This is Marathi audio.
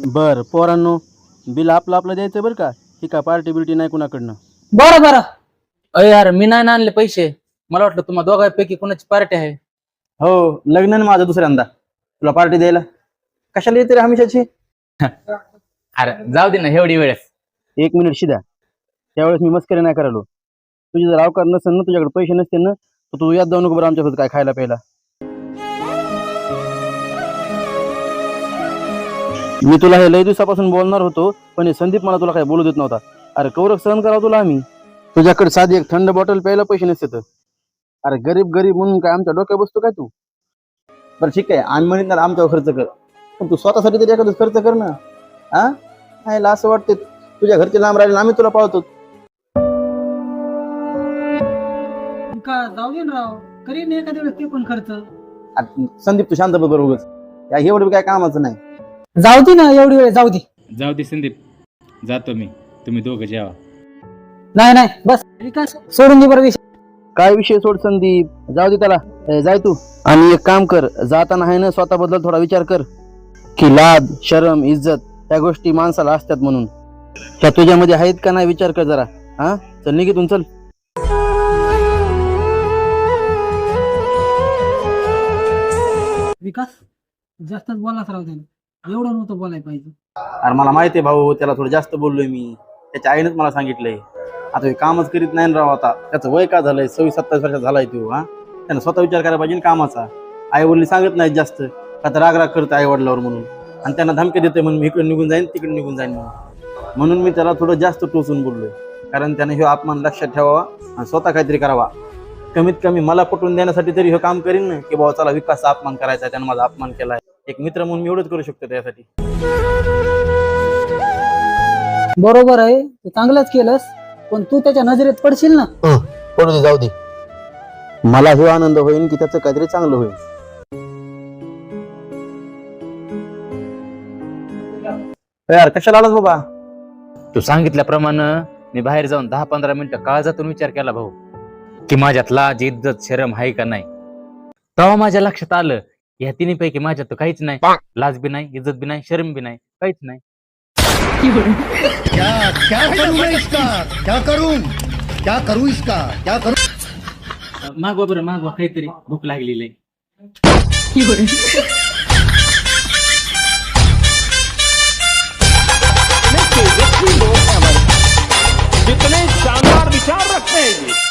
बर पोरांनो, बिल आपलं आपलं द्यायचं बरं का. ही का पार्टी बिल्टी नाही कुणाकडनं. बरं बरं. अरे यार मी नाही ना आणले पैसे. मला वाटलं तुम्हाला दोघांपैकी कोणाची पार्टी आहे. हो, लग्न ना माझं दुसऱ्यांदा, तुला पार्टी द्यायला कशाला येते रे हमेशाची. अरे जाऊ दे ना एवढी वेळेस. 1 मिनिट शिद्या, त्यावेळेस मी मस्करी नाही करायलो. तुझी जर अवकार नसेल ना, तुझ्याकडे पैसे नसतील ना, तर तू यात जाऊ नको बरं आमच्यासोबत काय खायला प्यायला. मी तुला हे लय दिवसापासून बोलणार होतो, पण हे संदीप मला तुला काय बोलू देत नव्हता. अरे कौरक सहन करावं तुला आम्ही. तुझ्याकडे साधी एक थंड बॉटल प्यायला पैसे नसते तर. अरे गरीब गरीब म्हणून काय आमच्या डोक्यात बसतो काय तू. बरं ठीक आहे, आम्ही म्हणत ना आमच्यावर खर्च कर, पण तू स्वतःसाठी तरी एखादं खर्च कर ना. हा नाही असं वाटते तुझ्या घरचे लांब राहिले आम्ही तुला पाळतो. जाऊ दे ना राव, करीन एखाद्या वेळेस ते पण खर्च. संदीप तू शांत बरोबर उगाच. या एवढं काय कामाचं नाही. जाऊ दे ना एवढी वेळ, जाऊ दे. जाऊ दे संदीप, जातो मी, तुम्ही दोघं जेवा. नाही नाही बस विकास सोडून दे बरं विषय. काय विषय सोड संदीप, जाऊ दे त्याला. जाय तू. आणि एक काम कर, जाताना आहे ना स्वतःबद्दल थोडा विचार कर की लाज शरम इज्जत त्या गोष्टी माणसाला असतात म्हणून. त्या तुझ्यामध्ये आहेत का नाही विचार कर जरा. हा चल निघितून चल. विकास जास्तच बोलाच राहू दे, एवढं नव्हतं बोलायला पाहिजे. अरे मला माहिती आहे भाऊ, त्याला थोडं जास्त बोललोय मी. त्याच्या आईनेच मला सांगितलंय. आता हे कामच करीत नाही ना राव. आता त्याचं वय का झालंय, 26-27 वर्षाचा झालाय तो. हा त्यानं स्वतः विचार करायला पाहिजे कामाचा. आई वडील सांगत नाहीत जास्त, का तर राग करतं आई वडिलावर म्हणून, आणि त्यांना धमकी देते म्हणून मी इकडे निघून जाईन तिकडे निघून जाईन म्हणून मी त्याला थोडं जास्त टोचून बोललोय. कारण त्याने हे अपमान लक्षात ठेवावा आणि स्वतः काहीतरी करावा. कमीत कमी मला पटवून देण्यासाठी तरी हे काम करीन ना, की बाबा चला विकासचा अपमान करायचा, त्यानं माझा अपमान केलाय. एक मित्र म्हणून मी एवढंच करू शकतो त्यासाठी. बरोबर आहे, तू चांगलंच केलंस, पण तू त्याच्या नजरेत पडशील ना. पडू दे, जाऊ दे. मला हे आनंद होईल की त्याचं काहीतरी चांगलं होईल. यार कशाला आलास बाबा. तू सांगितल्याप्रमाणे मी बाहेर जाऊन 10-15 मिनिटं काळजातून विचार केला भाऊ, की माझ्यात लाज इज्जत शरम आहे का नाही. तेव्हा माझ्या लक्षात आलं या तिन्हीपैकी माझ्यात तर काहीच नाही. लाज बी नाही, इज्जत बी नाही, शरम बी नाही, काहीच नाही. क्या क्या करूं मैं इसका, क्या करूं, क्या करूं इसका, क्या करूं. मागवा बरं, मागवा काहीतरी, भूक लागलेली आहे. जितने शानदार विचार रखते हैं